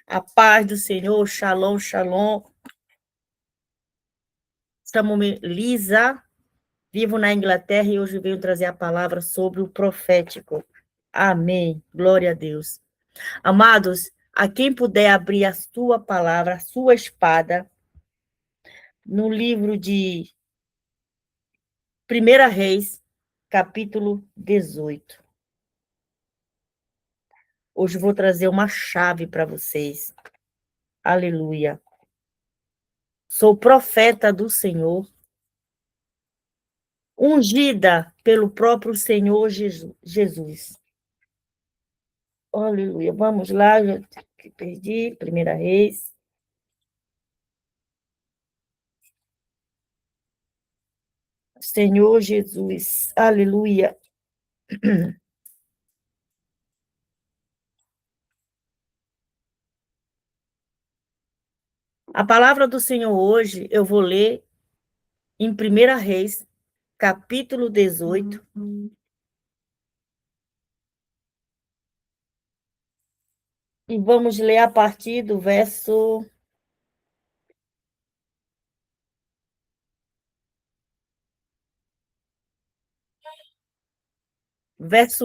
A paz do Senhor, shalom, shalom. Chamo-me Lisa, vivo na Inglaterra e hoje venho trazer a palavra sobre o profético. Amém. Glória a Deus. Amados, a quem puder abrir a sua palavra, a sua espada, no livro de 1 Reis, capítulo 18. Hoje vou trazer uma chave para vocês. Aleluia. Sou profeta do Senhor, ungida pelo próprio Senhor Jesus. Aleluia. Vamos lá, já perdi. 1 Reis. Senhor Jesus. Aleluia. A palavra do Senhor hoje eu vou ler em 1 Reis, capítulo 18. E vamos ler a partir do verso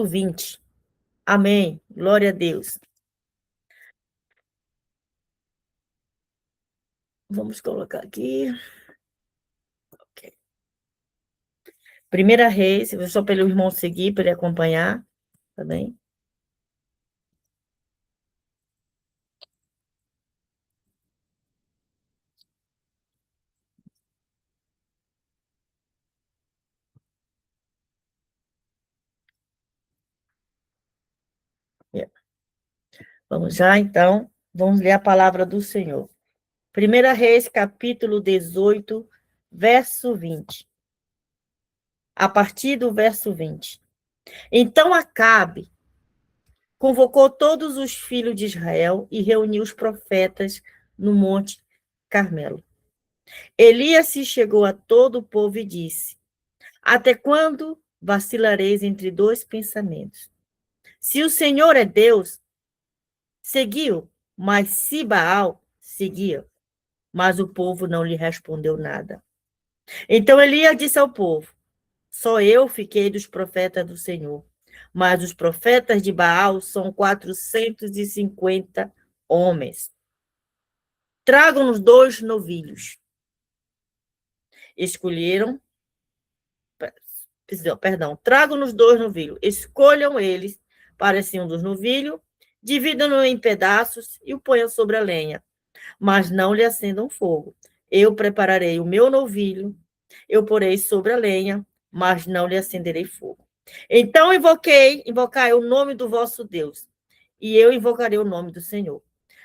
20. Amém. Glória a Deus. Vamos colocar aqui. Ok. 1 Reis, só para o irmão seguir, para ele acompanhar, tá bem? Vamos já, então, vamos ler a palavra do Senhor. 1 Reis, capítulo 18, verso 20. A partir do verso 20. Então Acabe convocou todos os filhos de Israel e reuniu os profetas no monte Carmelo. Elias se chegou a todo o povo e disse: Até quando vacilareis entre dois pensamentos? Se o Senhor é Deus, seguiu, mas se Baal, seguia. Mas o povo não lhe respondeu nada. Então Elias disse ao povo: Só eu fiquei dos profetas do Senhor, mas os profetas de Baal são 450 homens. Tragam-nos 2 novilhos. Escolheram, tragam-nos 2 novilhos. Escolham eles para um dos novilhos, dividam-no em pedaços e o ponham sobre a lenha, mas não lhe acendam fogo. Eu prepararei o meu novilho, eu porei sobre a lenha, mas não lhe acenderei fogo. Então invocai o nome do vosso Deus, e eu invocarei o nome do Senhor.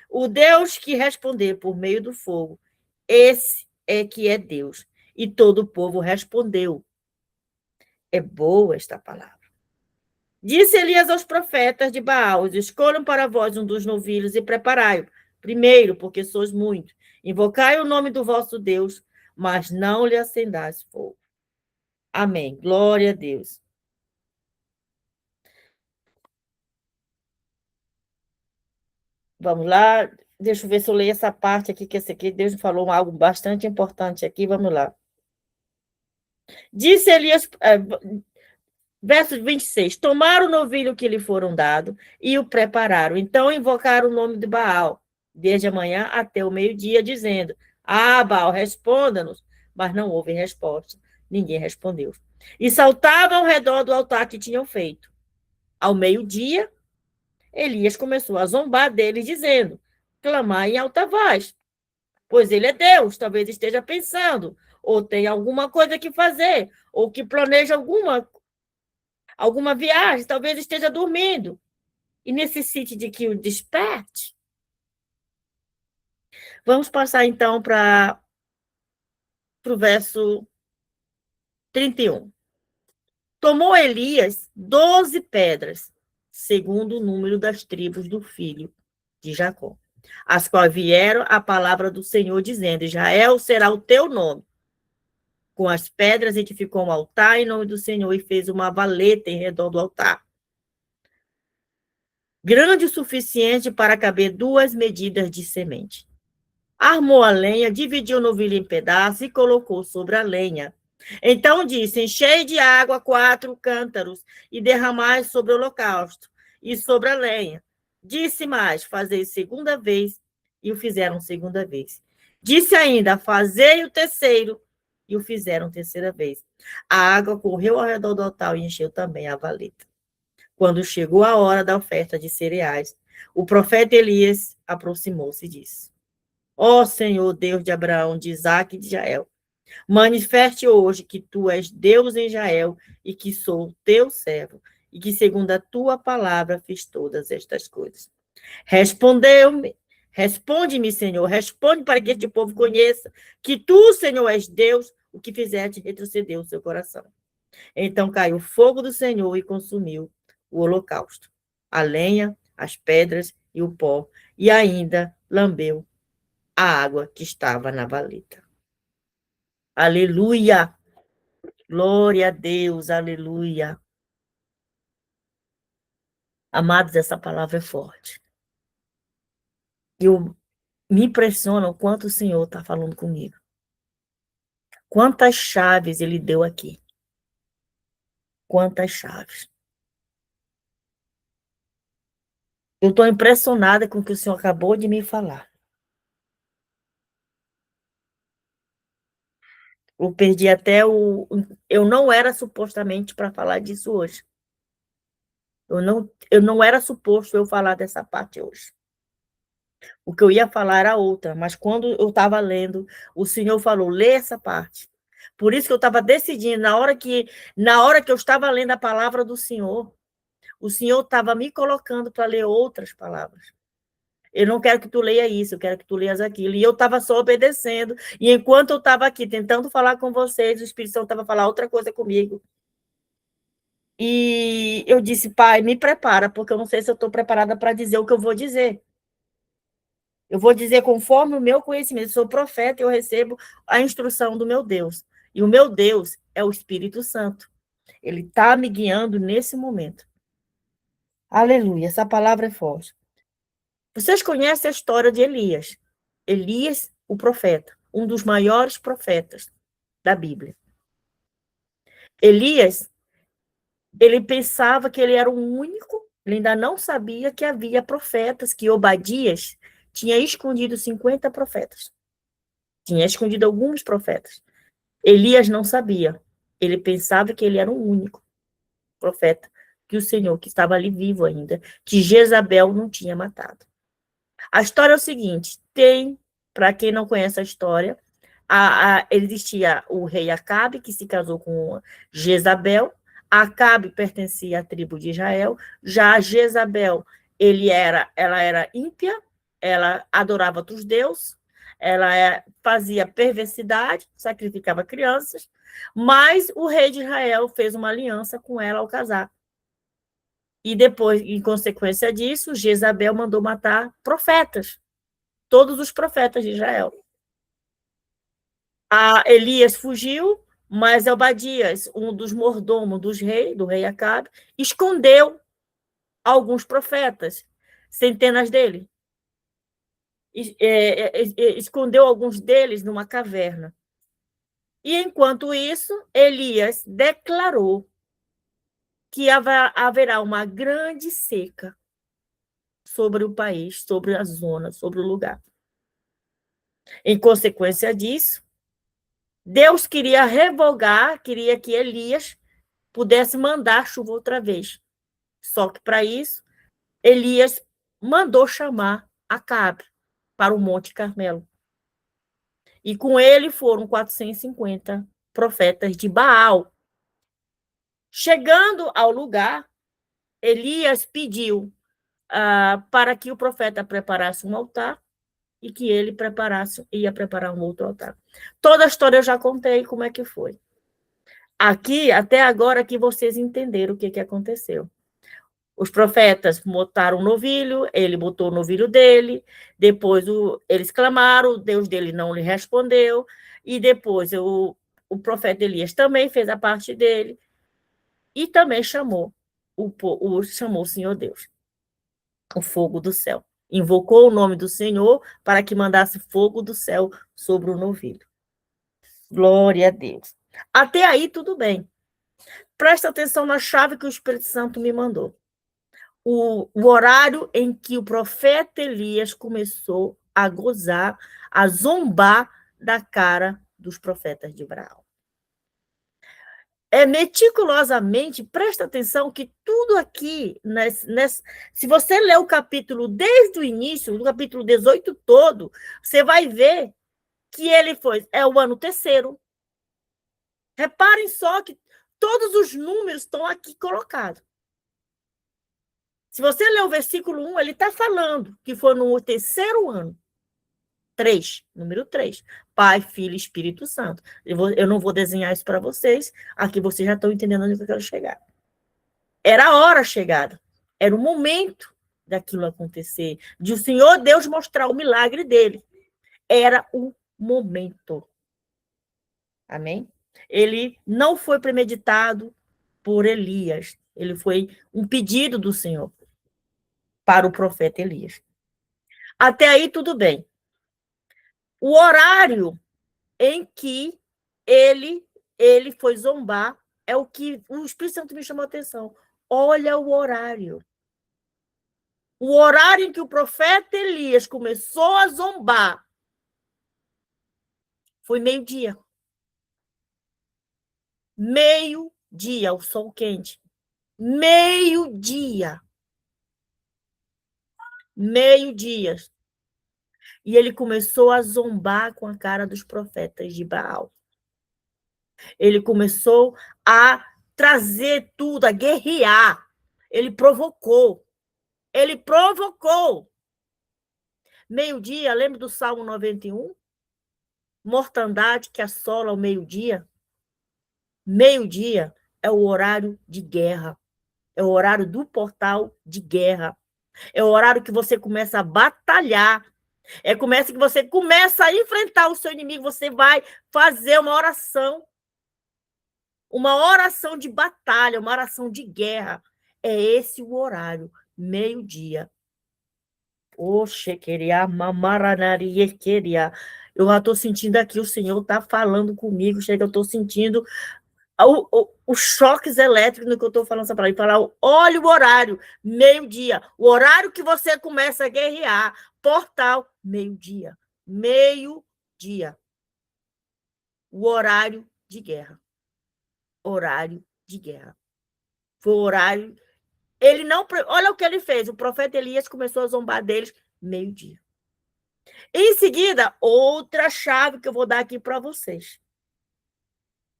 O Deus que responder por meio do fogo, esse é que é Deus. E todo o povo respondeu. É boa esta palavra. Disse Elias aos profetas de Baal: Escolham para vós um dos novilhos e preparai-o. Primeiro, porque sois muitos. Invocai o nome do vosso Deus, mas não lhe acendais fogo. Amém. Glória a Deus. Vamos lá. Deixa eu ver se eu leio essa parte aqui, que esse aqui Deus falou algo bastante importante aqui. Vamos lá. Disse Elias, verso 26, tomaram o novilho que lhe foram dado e o prepararam. Então invocaram o nome de Baal, desde a manhã até o meio-dia, dizendo: Baal, responda-nos. Mas não houve resposta. Ninguém respondeu. E saltavam ao redor do altar que tinham feito. Ao meio-dia, Elias começou a zombar deles, dizendo: clamar em alta voz, pois ele é Deus, talvez esteja pensando, ou tem alguma coisa que fazer, ou que planeja alguma viagem, talvez esteja dormindo e necessite de que o desperte. Vamos passar, então, para o verso 31. Tomou Elias 12 pedras, segundo o número das tribos do filho de Jacó, as quais vieram a palavra do Senhor, dizendo: Israel será o teu nome. Com as pedras edificou um altar em nome do Senhor e fez uma valeta em redor do altar. grande o suficiente para caber 2 medidas de semente. Armou a lenha, dividiu o novilho em pedaços e colocou sobre a lenha. Então disse: enchei de água 4 cântaros e derramai sobre o holocausto e sobre a lenha. Disse mais: fazei segunda vez, e o fizeram segunda vez. Disse ainda: fazei o terceiro, e o fizeram terceira vez. A água correu ao redor do altar e encheu também a valeta. Quando chegou a hora da oferta de cereais, o profeta Elias aproximou-se e disse: ó Senhor, Deus de Abraão, de Isaque e de Israel, manifeste hoje que tu és Deus em Israel e que sou teu servo, e que segundo a tua palavra fiz todas estas coisas. Respondeu-me, responde-me, Senhor, responde para que este povo conheça que tu, Senhor, és Deus, o que fizeste retroceder o seu coração. Então caiu o fogo do Senhor e consumiu o holocausto, a lenha, as pedras e o pó, e ainda lambeu a água que estava na valeta. Aleluia! Glória a Deus, aleluia. Amados, essa palavra é forte. Me impressiona o quanto o Senhor está falando comigo. Quantas chaves ele deu aqui. Quantas chaves. Eu estou impressionada com o que o Senhor acabou de me falar. Eu perdi até o... Eu não era supostamente para falar disso hoje. Eu não era suposto eu falar dessa parte hoje. O que eu ia falar era outra, mas quando eu estava lendo, o Senhor falou, lê essa parte. Por isso que eu estava decidindo, na hora que eu estava lendo a palavra do Senhor, o Senhor estava me colocando para ler outras palavras. Eu não quero que tu leia isso, eu quero que tu leias aquilo. E eu estava só obedecendo. E enquanto eu estava aqui tentando falar com vocês, o Espírito Santo estava falando outra coisa comigo. E eu disse, pai, me prepara, porque eu não sei se eu estou preparada para dizer o que eu vou dizer. Eu vou dizer conforme o meu conhecimento. Eu sou profeta e eu recebo a instrução do meu Deus. E o meu Deus é o Espírito Santo. Ele está me guiando nesse momento. Aleluia, essa palavra é forte. Vocês conhecem a história de Elias. Elias, o profeta, um dos maiores profetas da Bíblia. Elias, ele pensava que ele era o único, ele ainda não sabia que havia profetas, que Obadias tinha escondido 50 profetas. Tinha escondido alguns profetas. Elias não sabia. Ele pensava que ele era o único profeta que o Senhor, que estava ali vivo ainda, que Jezabel não tinha matado. A história é o seguinte, para quem não conhece a história, existia o rei Acabe, que se casou com Jezabel. Acabe pertencia à tribo de Israel. Já Jezabel, ela era ímpia, ela adorava outros deuses, ela fazia perversidade, sacrificava crianças, mas o rei de Israel fez uma aliança com ela ao casar. E depois, em consequência disso, Jezabel mandou matar profetas, todos os profetas de Israel. Elias fugiu, mas Obadias, um dos mordomos do rei Acabe, escondeu alguns profetas, centenas deles. Escondeu alguns deles numa caverna. E, enquanto isso, Elias declarou que haverá uma grande seca sobre o país, sobre a zona, sobre o lugar. Em consequência disso, Deus queria revogar, queria que Elias pudesse mandar chuva outra vez. Só que, para isso, Elias mandou chamar Acabe para o Monte Carmelo. E com ele foram 450 profetas de Baal. Chegando ao lugar, Elias pediu para que o profeta preparasse um altar e que ele ia preparar um outro altar. Toda a história eu já contei como é que foi. Aqui, até agora, que vocês entenderam o que aconteceu. Os profetas botaram o novilho, ele botou o novilho dele, depois eles clamaram, o Deus dele não lhe respondeu, e depois o profeta Elias também fez a parte dele, e também chamou o Senhor Deus. o fogo do céu. Invocou o nome do Senhor para que mandasse fogo do céu sobre o novilho. Glória a Deus. Até aí, tudo bem. Presta atenção na chave que o Espírito Santo me mandou. O horário em que o profeta Elias começou a gozar, a zombar da cara dos profetas de Baal. Meticulosamente, presta atenção que tudo aqui, se você ler o capítulo desde o início, do capítulo 18 todo, você vai ver que ele é o ano terceiro. Reparem só que todos os números estão aqui colocados. Se você ler o versículo 1, ele está falando que foi no terceiro ano. 3, número 3. Pai, Filho e Espírito Santo. Eu não vou desenhar isso para vocês. Aqui vocês já estão entendendo onde eu quero chegar. Era a hora chegada. Era o momento daquilo acontecer. De o Senhor Deus mostrar o milagre dele. Era o momento. Amém? Ele não foi premeditado por Elias. Ele foi um pedido do Senhor para o profeta Elias. Até aí, tudo bem. O horário em que ele foi zombar é o que o Espírito Santo me chamou a atenção. Olha o horário. O horário em que o profeta Elias começou a zombar foi meio-dia. Meio-dia, o sol quente. Meio-dia. Meio-dia. E ele começou a zombar com a cara dos profetas de Baal. Ele começou a trazer tudo, a guerrear. Ele provocou. Ele provocou. Meio-dia, lembra do Salmo 91? Mortandade que assola ao meio-dia. Meio-dia é o horário de guerra. É o horário do portal de guerra. É o horário que você começa a batalhar. Que você começa a enfrentar o seu inimigo. Você vai fazer uma oração. Uma oração de batalha, uma oração de guerra. É esse o horário. Meio-dia. Oxe, queria mamaranaria, queria. Eu já estou sentindo aqui, o Senhor está falando comigo, chega, eu estou sentindo os choques elétricos no que eu estou falando para ele. Falar, olha o horário, meio-dia. O horário que você começa a guerrear. Portal, meio-dia. Meio-dia. O horário de guerra. Horário de guerra. Foi o horário. Ele não. Olha o que ele fez. O profeta Elias começou a zombar deles meio-dia. Em seguida, outra chave que eu vou dar aqui para vocês.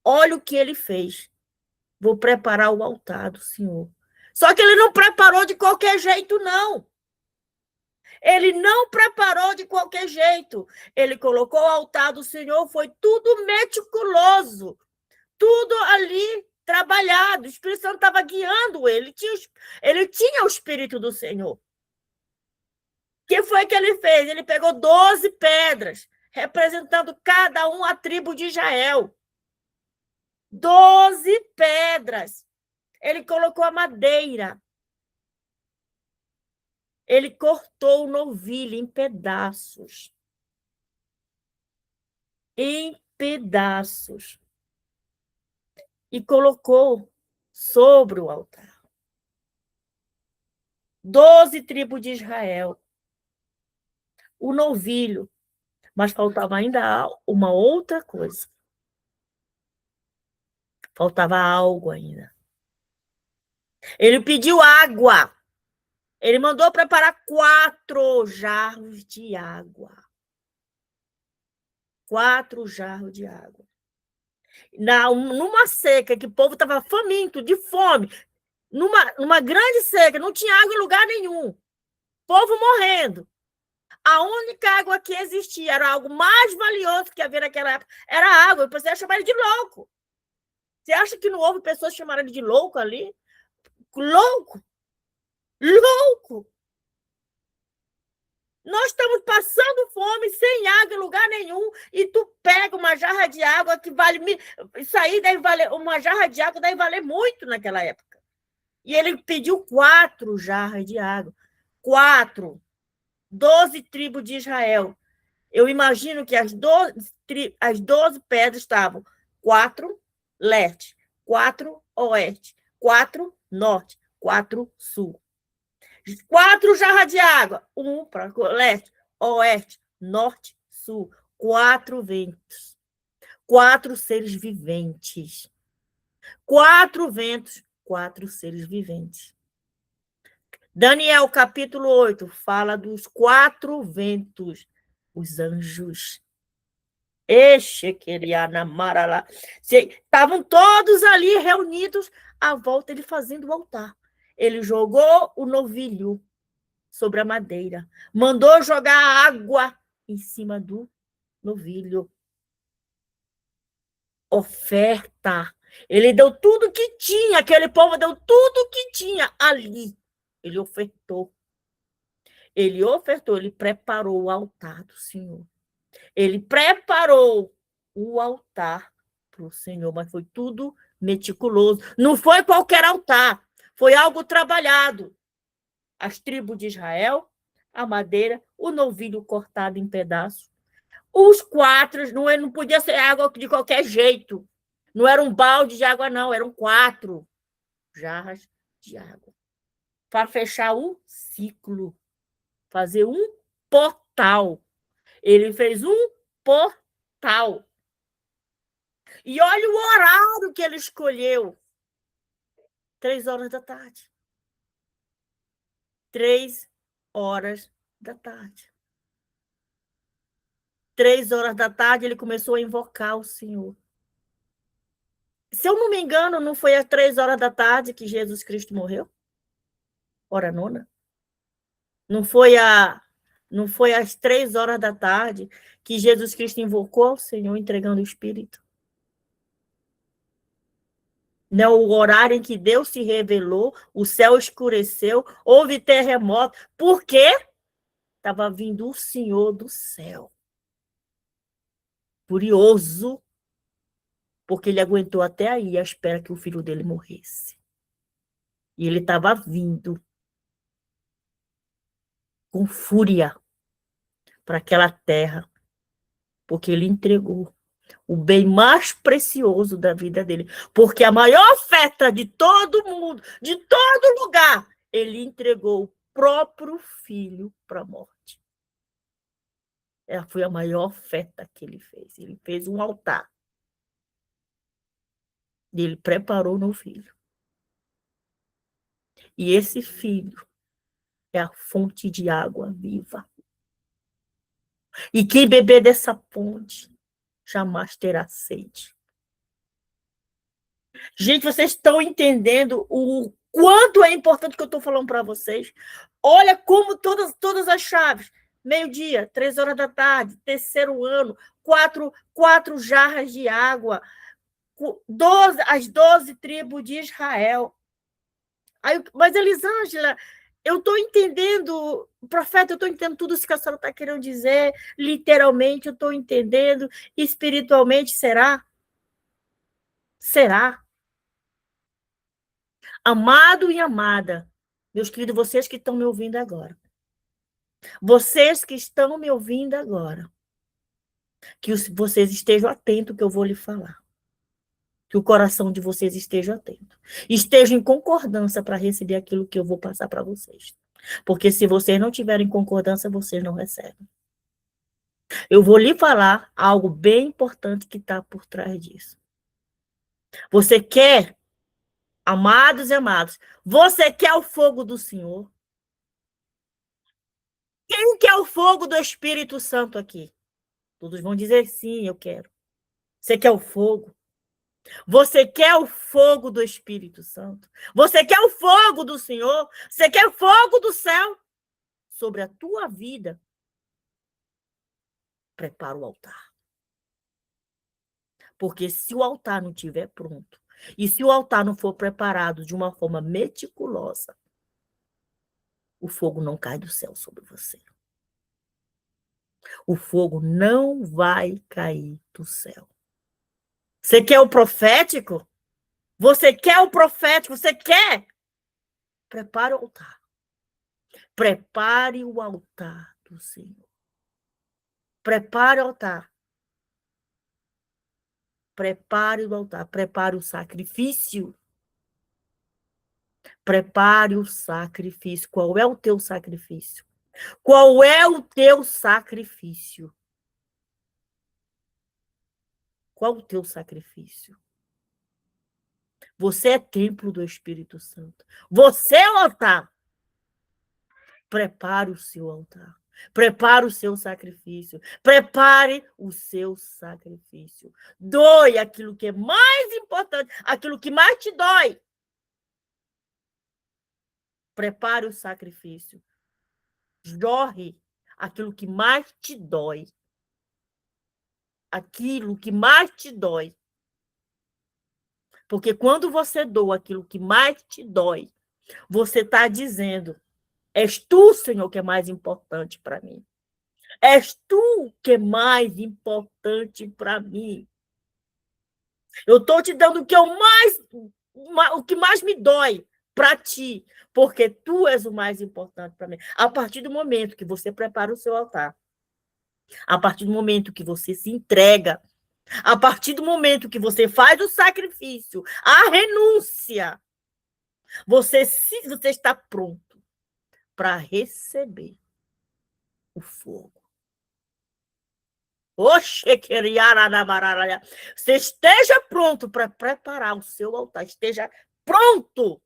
Olha o que ele fez. Vou preparar o altar do Senhor. Só que ele não preparou de qualquer jeito, não. Ele não preparou de qualquer jeito. Ele colocou o altar do Senhor, foi tudo meticuloso. Tudo ali trabalhado. O Espírito Santo estava guiando ele. Ele tinha o Espírito do Senhor. O que foi que ele fez? Ele pegou 12 pedras, representando cada um a tribo de Israel. 12 pedras. Ele colocou a madeira. Ele cortou o novilho em pedaços. Em pedaços. E colocou sobre o altar. 12 tribos de Israel. O novilho. Mas faltava ainda uma outra coisa. Faltava algo ainda. Ele pediu água. Ele mandou preparar 4 jarros de água. 4 jarros de água. Numa seca, que o povo estava faminto, de fome. Numa grande seca, não tinha água em lugar nenhum. Povo morrendo. A única água que existia era algo mais valioso que havia naquela época. Era água. E você ia chamar ele de louco. Você acha que não houve pessoas que chamaram ele de louco ali? Louco! Louco! Nós estamos passando fome, sem água em lugar nenhum, e tu pega uma jarra de água que vale... Isso aí deve valer... Uma jarra de água deve valer muito naquela época. E ele pediu 4 jarras de água. 12 tribos de Israel. Eu imagino que as 12 pedras estavam 4 leste, 4 oeste, 4 norte, 4 sul. 4 jarras de água, um para leste, oeste, norte, sul. 4 ventos. 4 seres viventes. 4 ventos, 4 seres viventes. Daniel, capítulo 8, fala dos 4 ventos, os anjos. Estavam todos ali reunidos à volta, ele fazendo o altar. Ele jogou o novilho sobre a madeira, mandou jogar água em cima do novilho. Oferta. Ele deu tudo que tinha, aquele povo deu tudo que tinha ali. Ele ofertou. Ele preparou o altar do Senhor. Ele preparou o altar para o Senhor, mas foi tudo meticuloso. Não foi qualquer altar, foi algo trabalhado. As tribos de Israel, a madeira, o novilho cortado em pedaços. Os 4, não podia ser água de qualquer jeito. Não era um balde de água, não, eram 4 jarras de água. Para fechar o ciclo, fazer um portal. Ele fez um portal. E olha o horário que ele escolheu. 3 horas da tarde. 3 horas da tarde. 3 horas da tarde, ele começou a invocar o Senhor. Se eu não me engano, não foi às 3 horas da tarde que Jesus Cristo morreu? Hora nona? Não foi às 3 horas da tarde que Jesus Cristo invocou ao Senhor, entregando o Espírito? Não, o horário em que Deus se revelou, o céu escureceu, houve terremoto. Por quê? Estava vindo o Senhor do céu. Furioso, porque ele aguentou até aí à espera que o filho dele morresse. E ele estava vindo com fúria para aquela terra, porque ele entregou o bem mais precioso da vida dele, porque a maior oferta de todo mundo, de todo lugar, ele entregou o próprio filho para a morte. Foi a maior oferta que ele fez. Ele fez um altar. E ele preparou no filho. E esse filho é a fonte de água viva. E quem beber dessa fonte jamais terá sede. Gente, vocês estão entendendo o quanto é importante que eu estou falando para vocês? Olha como todas as chaves. Meio-dia, 3 horas da tarde, terceiro ano, 4 jarras de água, as 12 tribos de Israel. Mas, Elisângela, eu estou entendendo, profeta, eu estou entendendo tudo isso que a senhora está querendo dizer, literalmente, eu estou entendendo, espiritualmente, será? Será? Amado e amada, meus queridos, vocês que estão me ouvindo agora, que vocês estejam atentos ao que eu vou lhe falar. Que o coração de vocês esteja atento. Estejam em concordância para receber aquilo que eu vou passar para vocês. Porque se vocês não tiverem concordância, vocês não recebem. Eu vou lhe falar algo bem importante que está por trás disso. Você quer, amados e amadas, você quer o fogo do Senhor? Quem quer o fogo do Espírito Santo aqui? Todos vão dizer sim, eu quero. Você quer o fogo? Você quer o fogo do Espírito Santo? Você quer o fogo do Senhor? Você quer o fogo do céu sobre a tua vida? Prepara o altar. Porque se o altar não estiver pronto, e se o altar não for preparado de uma forma meticulosa, o fogo não cai do céu sobre você. O fogo não vai cair do céu. Você quer o profético? Você quer o profético? Você quer? Prepara o altar. Prepare o altar do Senhor. Prepare o altar. Prepare o altar. Prepare o sacrifício. Prepare o sacrifício. Qual é o teu sacrifício? Qual é o teu sacrifício? Qual o teu sacrifício? Você é templo do Espírito Santo. Você é o altar. Prepare o seu altar. Prepare o seu sacrifício. Prepare o seu sacrifício. Doe aquilo que é mais importante, aquilo que mais te dói. Prepare o sacrifício. Jorre aquilo que mais te dói. Aquilo que mais te dói. Porque quando você doa aquilo que mais te dói, você está dizendo: és tu, Senhor, que é mais importante para mim. És tu que é mais importante para mim. Eu estou te dando o que mais me dói para ti, porque tu és o mais importante para mim. A partir do momento que você prepara o seu altar, a partir do momento que você se entrega, a partir do momento que você faz o sacrifício, a renúncia, você está pronto para receber o fogo. Você esteja pronto para preparar o seu altar, esteja pronto.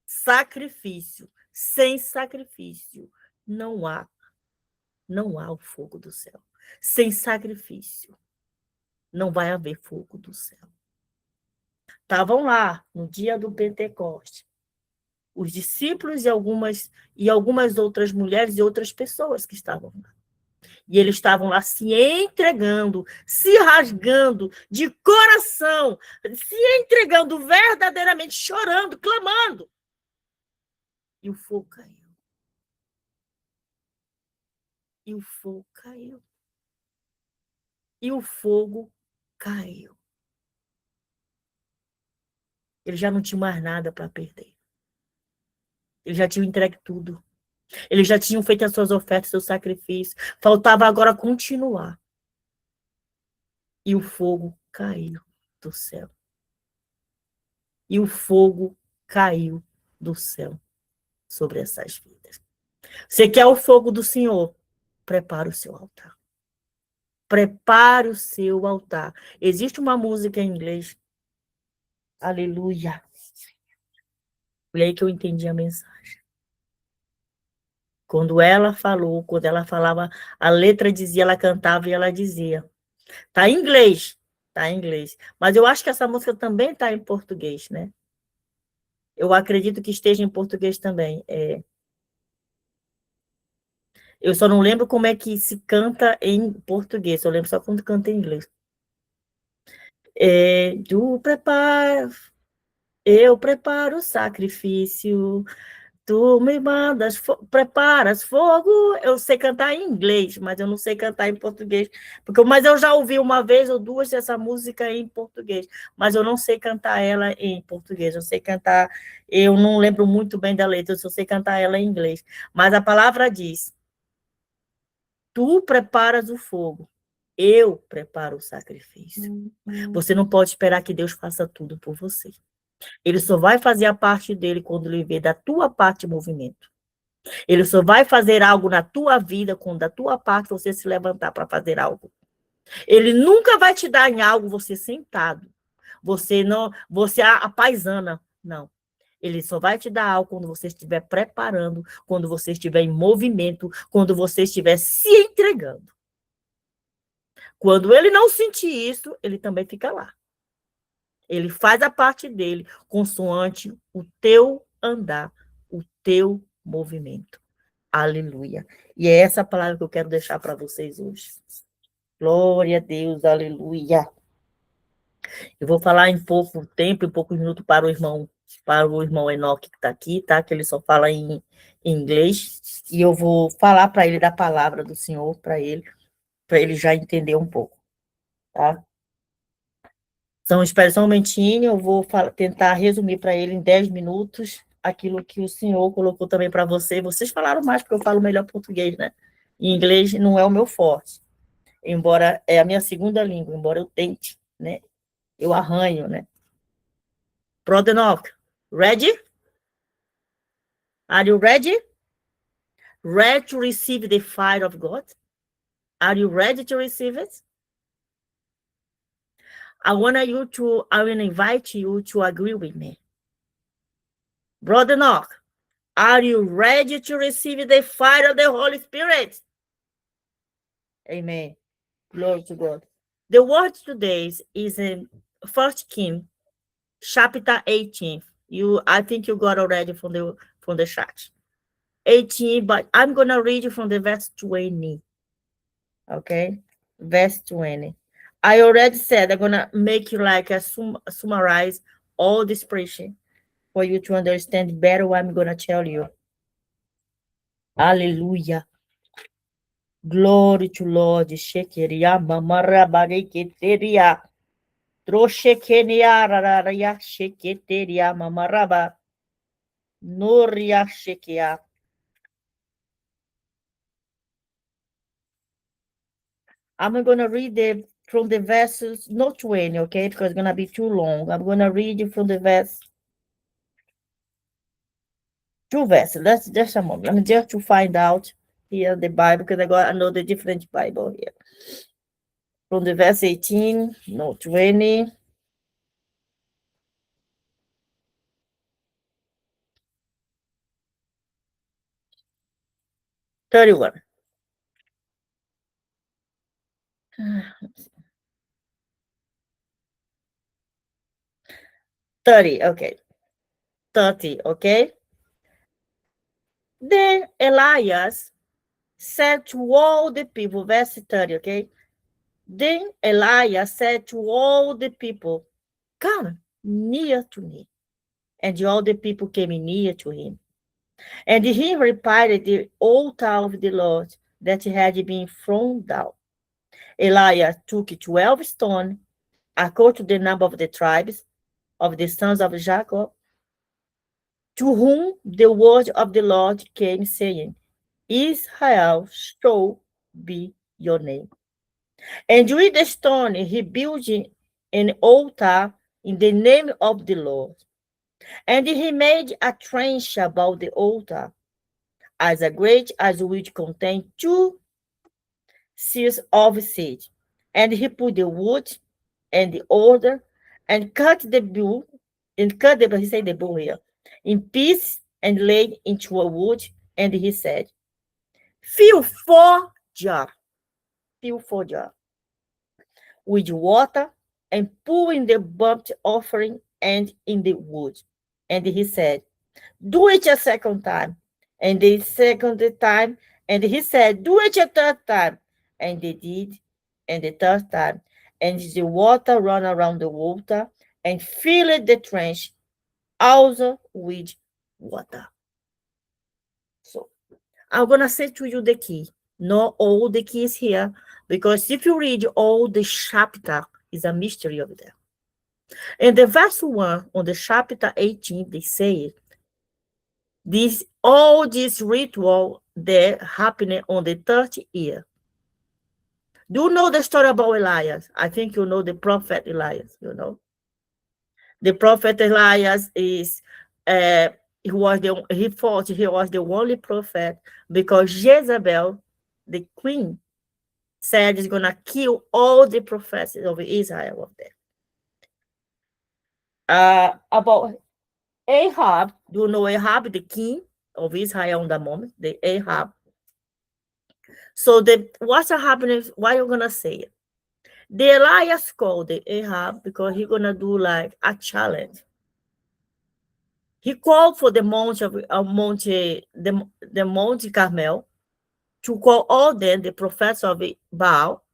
Sacrifício. Sem sacrifício, não há o fogo do céu. Sem sacrifício, não vai haver fogo do céu. Estavam lá, no dia do Pentecoste, os discípulos e algumas outras mulheres e outras pessoas que estavam lá. E eles estavam lá se entregando, se rasgando de coração, se entregando verdadeiramente, chorando, clamando. E o fogo caiu. E o fogo caiu. E o fogo caiu. Eles já não tinham mais nada para perder. Eles já tinham entregue tudo. Eles já tinham feito as suas ofertas, seus sacrifícios. Faltava agora continuar. E o fogo caiu do céu. E o fogo caiu do céu sobre essas vidas. Você quer o fogo do Senhor? Prepare o seu altar. Prepare o seu altar. Existe uma música em inglês. Aleluia. Foi aí que eu entendi a mensagem. Quando ela falava, a letra dizia, ela cantava e ela dizia. Tá em inglês. Tá em inglês. Mas eu acho que essa música também tá em português, né? Eu acredito que esteja em português também. Eu só não lembro como é que se canta em português. Eu lembro só quando canta em inglês. Eu preparo o sacrifício, tu me mandas, preparas fogo. Eu sei cantar em inglês, mas eu não sei cantar em português. Mas eu já ouvi uma vez ou duas essa música em português, mas eu não sei cantar ela em português. Eu não lembro muito bem da letra, eu só sei cantar ela em inglês. Mas a palavra diz: tu preparas o fogo, eu preparo o sacrifício. Você não pode esperar que Deus faça tudo por você. Ele só vai fazer a parte dele quando ele vê da tua parte movimento. Ele só vai fazer algo na tua vida quando da tua parte você se levantar para fazer algo. Ele nunca vai te dar em algo você sentado. Você a paisana. Não. Ele só vai te dar algo quando você estiver preparando, quando você estiver em movimento, quando você estiver se entregando. Quando ele não sentir isso, ele também fica lá. Ele faz a parte dele, consoante o teu andar, o teu movimento. Aleluia. E é essa palavra que eu quero deixar para vocês hoje. Glória a Deus, aleluia. Eu vou falar em pouco tempo, em poucos minutos, para o irmão Enoque que está aqui, tá? Que ele só fala em inglês. E eu vou falar para ele da palavra do Senhor, para ele já entender um pouco, tá? Então, espere só um momentinho, eu vou tentar resumir para ele em 10 minutos aquilo que o Senhor colocou também para você. Vocês falaram mais, porque eu falo melhor português, né? Em inglês não é o meu forte, embora é a minha segunda língua, embora eu tente, né? Eu arranho, né? Brother Enoch, ready? Are you ready? Ready to receive the fire of God? Are you ready to receive it? I will invite you to agree with me. Brother Enoch, are you ready to receive the fire of the Holy Spirit? Amen. Glory to God. The word today is in 1 Kings, chapter 18. I think you got already from the chat. 18, but I'm gonna read you from the verse 20. Okay, verse 20. I already said I'm gonna make you like a summarize all this preaching for you to understand better what I'm gonna tell you. Hallelujah. Glory to Lord. Shekeria mamarabareketeria. Troshekenia rararia sheketeria mamaraba. Noria shekia. I'm going to read from the verses, not 20, okay, because it's going to be too long. I'm going to read you from the verse, two verses. Let's just a moment. Let me just to find out here the Bible, because I know the different Bible here. From the verse 18, no 20. $31. 30, okay. 30, okay. Then Elias said to all the people, verse 30, okay. Then Elias said to all the people, come near to me. And all the people came near to him. And he repaired the altar of the Lord that had been thrown down. Elias took 12 stones, according to the number of the tribes of the sons of Jacob, to whom the word of the Lord came, saying, Israel shall be your name. And with the stone he built an altar in the name of the Lord. And he made a trench about the altar, as great as which contained 2 seals of seed. And he put the wood and the alder and cut the bull, he said the bull here, in pieces and laid into a wood. And he said, fill 4 jars with water and pour in the burnt offering and in the wood. And he said, do it a second time. And the second time, and he said, do it a third time. And they did, and the third time. And the water ran around the altar and filled the trench also with water. So I'm going to say to you the key. Not all the keys here, because if you read all the chapter, is a mystery over there. In the verse 1 on the chapter 18, they say all this ritual there happening on the 30th year. Do you know the story about Elias? I think you know the prophet Elias, you know. The prophet Elias is he was the only prophet because Jezebel, the queen, said he's gonna kill all the prophets of Israel of them. About Ahab, do you know Ahab, the king of Israel in the moment, the Ahab? So what's happening? What are you gonna say? The Elias called the Ahab because he's gonna do like a challenge. He called for the Mount Carmel to call all them the prophets of Baal,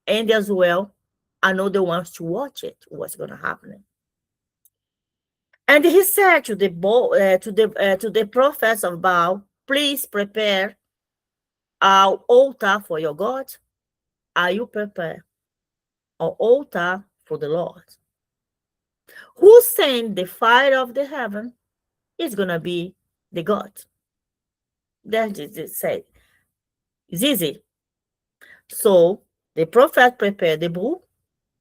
and as well another ones to watch it. What's gonna happen? And he said to the prophets of Baal, please prepare our altar for your God. Are you prepared? Our altar for the Lord, who sent the fire of the heaven it's going to be the goat. That's it said. It's easy. So the prophet prepared the bull.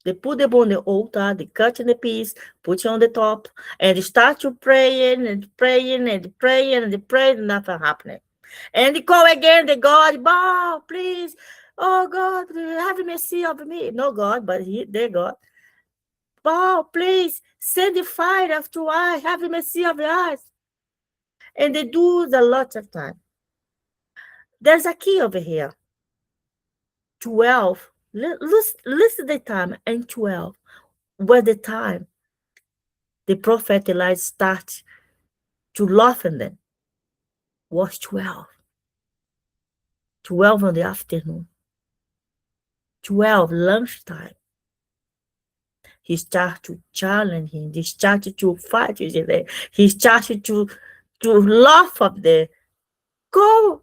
They put the bull on the altar, they cut in the piece, put it on the top, and they start to praying and praying and praying and praying, and nothing happening. And they call again the God, bow, please. Oh God, have mercy of me. No God, but their God. Bow, please, send the fire after I have mercy of us. And they do it a lot of time. There's a key over here. 12. Listen the time, and 12 was the time the prophet Elijah started to laugh at them. Was 12. 12 in the afternoon. 12 lunchtime. He started to challenge him. He started to fight with him. He started to laugh at them. Go.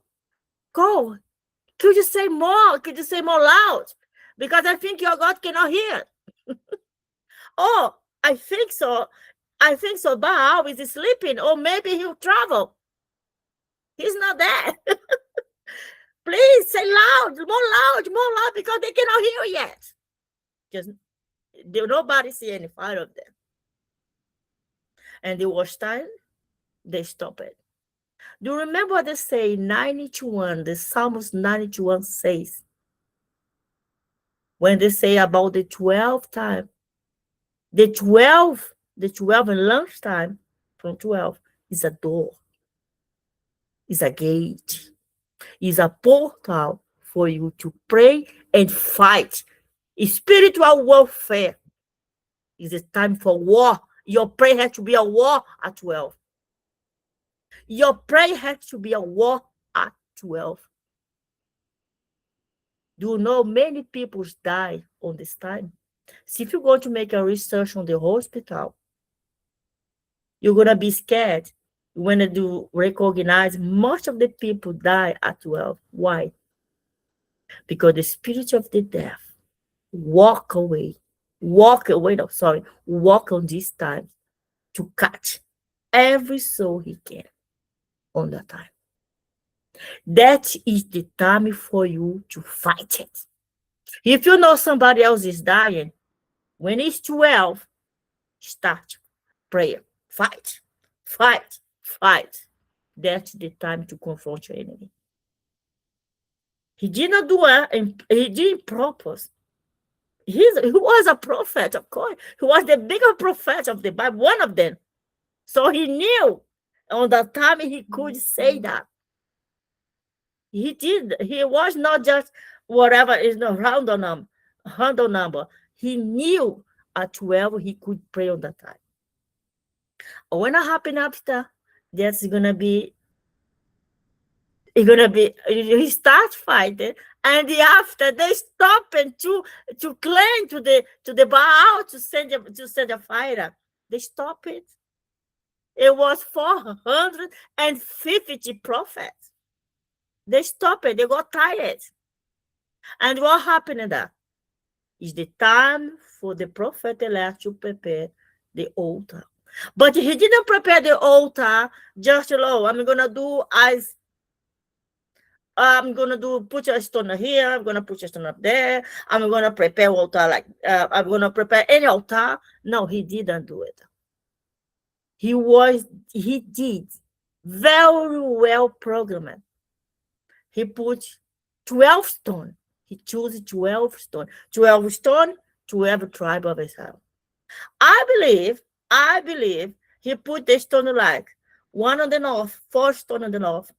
Could you say more? Could you say more loud? Because I think your God cannot hear. Oh, I think so. Baal is sleeping, or maybe he'll travel. He's not there. Please say loud, more loud, because they cannot hear yet. Because nobody see any fire of them. And the watch time, they stop it. Do you remember what they say 91? The Psalms 91 says, when they say about the 12th time, the 12 in lunchtime from 12 is a door, is a gate, is a portal for you to pray and fight. Spiritual warfare is a time for war. Your prayer has to be a war at 12. Your prayer has to be a war at 12. Do you know many people die on this time? So if you're going to make a research on the hospital, you're going to be scared when you recognize most of the people die at 12. Why? Because the spirit of the death walk on this time to catch every soul he can on that time. That is the time for you to fight it. If you know somebody else is dying, when it's 12, start prayer. Fight. That's the time to confront your enemy. He did not do it, he didn't purpose. He was a prophet, of course. He was the bigger prophet of the Bible, one of them. So he knew on that time he could say that. He did. He was not just whatever is the random number. He knew at 12 he could pray on that time. When it happened after, that's gonna be. He starts fighting, and after they stop and to cling to the Baal to send a fire. They stop it. It was 450 prophets. They stopped it. They got tired. And what happened in that? Is the time for the prophet Elijah to prepare the altar. But he didn't prepare the altar just alone. I'm gonna put a stone here, I'm gonna put a stone up there, I'm gonna prepare altar I'm gonna prepare any altar. No, he didn't do it. He did very well programmed. He put 12 stone. He chose 12 stone. 12 stone, 12 tribe of Israel. I believe he put the stone like one on the north, 4 stone on the north,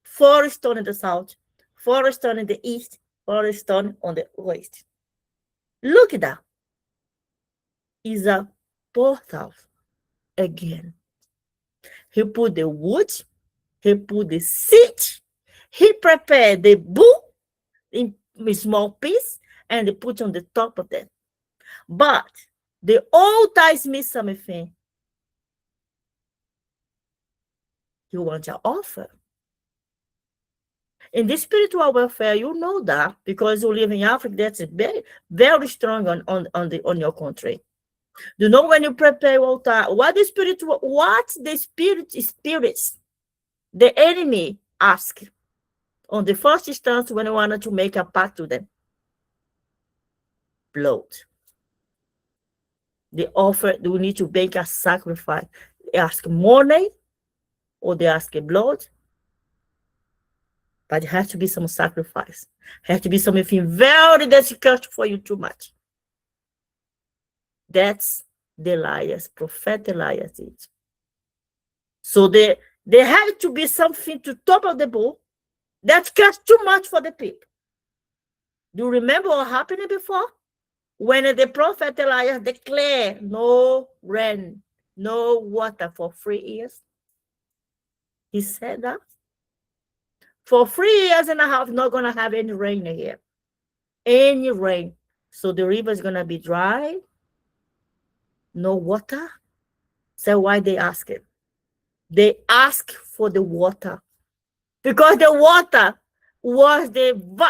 4 stone in the south, 4 stone in the east, 4 stone on the west. Look at that. Is a portal again. He put the wood, he put the seed, he prepared the bull in a small piece, and they put on the top of them. But the altar is missing something. You want to offer. In the spiritual warfare, you know that because you live in Africa, that's very, very strong on your country. You know, when you prepare altar, what the spirits, the enemy ask on the first instance when you wanted to make a pact to them? Blood. They offer, we need to make a sacrifice. They ask money or they ask blood, but it has to be some sacrifice. It has to be something very difficult for you too much. That's the liars, prophet Elias is. So there had to be something to top of the bowl that cost too much for the people. Do you remember what happened before? When the prophet Elias declared no rain, no water for 3 years. He said that for 3 years and a half, not going to have any rain here. Any rain. So the river is going to be dry. No water. So why they ask it? They ask for the water. Because the water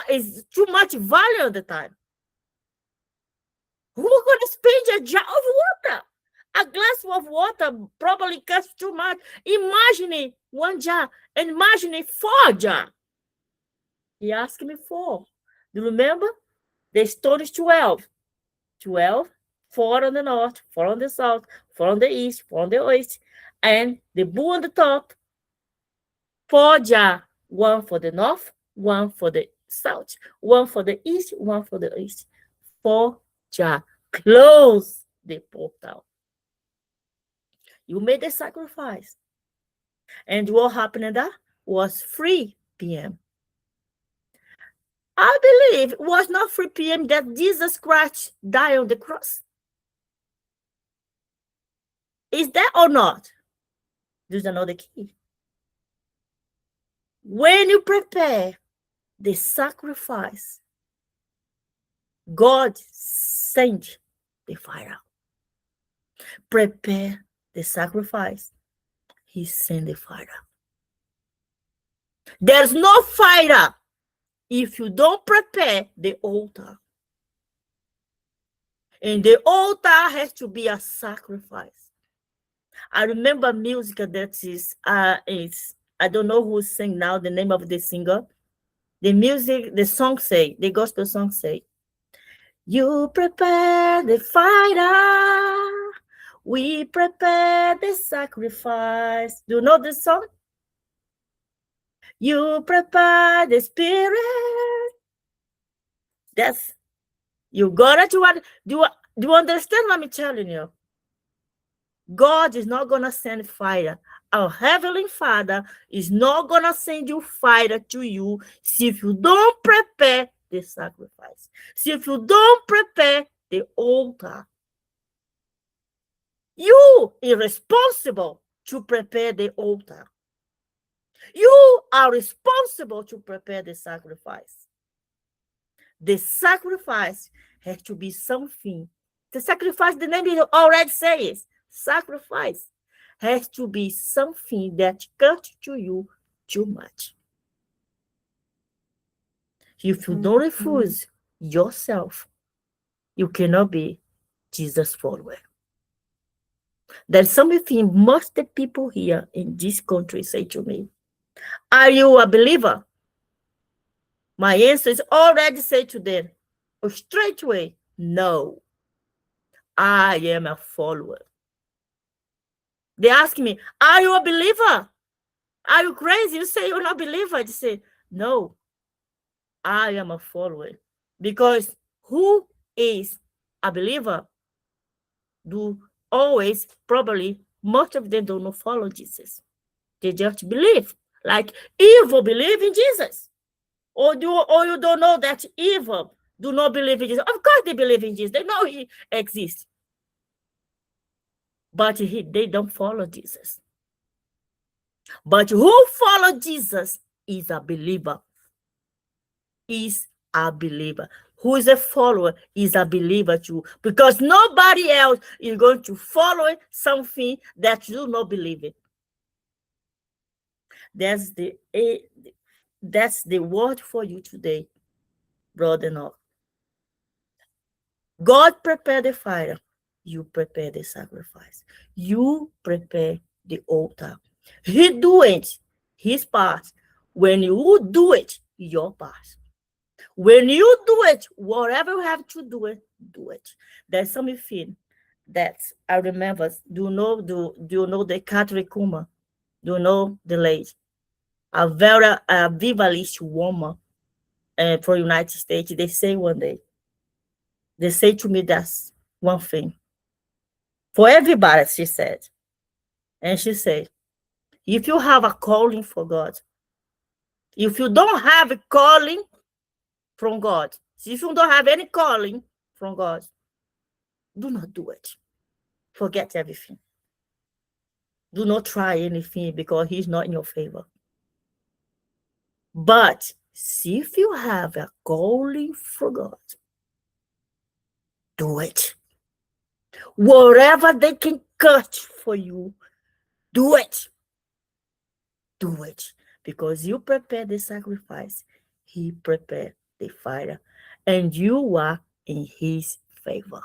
is too much value at the time. Who's going to spend a jar of water? A glass of water probably costs too much. Imagine 1 jar. And imagine 4 jars. He asked me 4. Do you remember? The stone is 12. 12, 4 on the north, 4 on the south, 4 on the east, 4 on the west. And the bull on the top, 4 jars. 1 for the north, 1 for the south, 1 for the east, 1 for the east. 4 jars. Close the portal. You made the sacrifice. And what happened that was 3 p.m. I believe it was not 3 p.m. that Jesus Christ died on the cross. Is that or not? There's another key. When you prepare the sacrifice, God sent the fire. Prepare the sacrifice. He sent the fire. There's no fire if you don't prepare the altar. And the altar has to be a sacrifice. I remember music that is I don't know who sing now, the name of the singer. The song say, the gospel song say, you prepare the fire, we prepare the sacrifice. Do you know this song? You prepare the spirit. That's, you gotta do you understand what I'm telling you? God is not gonna send fire. Our Heavenly Father is not gonna send you fire to you if you don't prepare the sacrifice. See, if you don't prepare the altar, you are responsible to prepare the altar. You are responsible to prepare the sacrifice. The sacrifice has to be something. The sacrifice, the name already says, sacrifice has to be something that costs to you too much. If you don't refuse yourself, you cannot be Jesus' follower. There's something most the people here in this country say to me, are you a believer? My answer is already say to them, straight away, no, I am a follower. They ask me, are you a believer? Are you crazy? You say you're not a believer. I say, no, I am a follower. Because who is a believer do always, probably, most of them don't follow Jesus. They just believe. Like evil believe in Jesus. Or you don't know that evil do not believe in Jesus. Of course they believe in Jesus. They know he exists. But they don't follow Jesus. But who follow Jesus is a believer. Is a believer. Who is a follower is a believer too. Because nobody else is going to follow something that you do not believe in. That's the word for you today, brother. No. God prepared the fire. you prepare the sacrifice. You prepare the altar. He do it, his part. When you do it, your part. When you do it, whatever you have to do it, do it. There's something that I remember. Do you know the Catherine Kuma? Do you know the lady? A very vivalist woman for United States. They say one day, they say to me that's one thing. For everybody, she said. And she said, if you have a calling for God, if you don't have a calling from God, if you don't have any calling from God, do not do it. Forget everything. Do not try anything because he's not in your favor. But if you have a calling for God, do it. Whatever they can cut for you, do it. Do it. Because you prepare the sacrifice, he prepared the fire, and you are in his favor.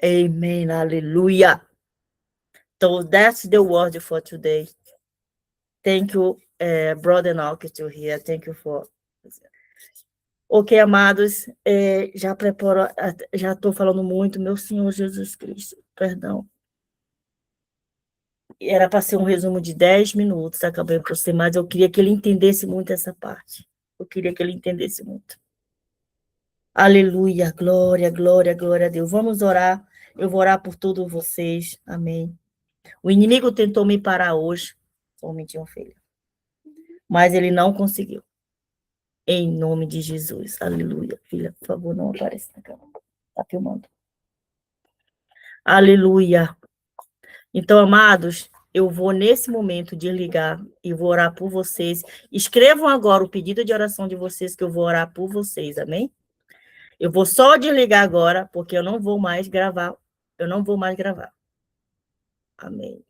Amen. Hallelujah. So that's the word for today. Thank you, Brother Nauke, to here. Thank you for... Ok, amados, já preparo, já estou falando muito, meu Senhor Jesus Cristo, perdão. Era para ser um resumo de 10 minutos, acabei por ser, mas eu queria que ele entendesse muito essa parte. Eu queria que ele entendesse muito. Aleluia, glória, glória, glória a Deus. Vamos orar, eu vou orar por todos vocês, amém. O inimigo tentou me parar hoje, somente um filho, mas ele não conseguiu. Em nome de Jesus, aleluia. Filha, por favor, não apareça na câmera. Está filmando. Aleluia. Então, amados, eu vou nesse momento desligar e vou orar por vocês. Escrevam agora o pedido de oração de vocês, que eu vou orar por vocês, amém? Eu vou só desligar agora, porque eu não vou mais gravar. Eu não vou mais gravar. Amém.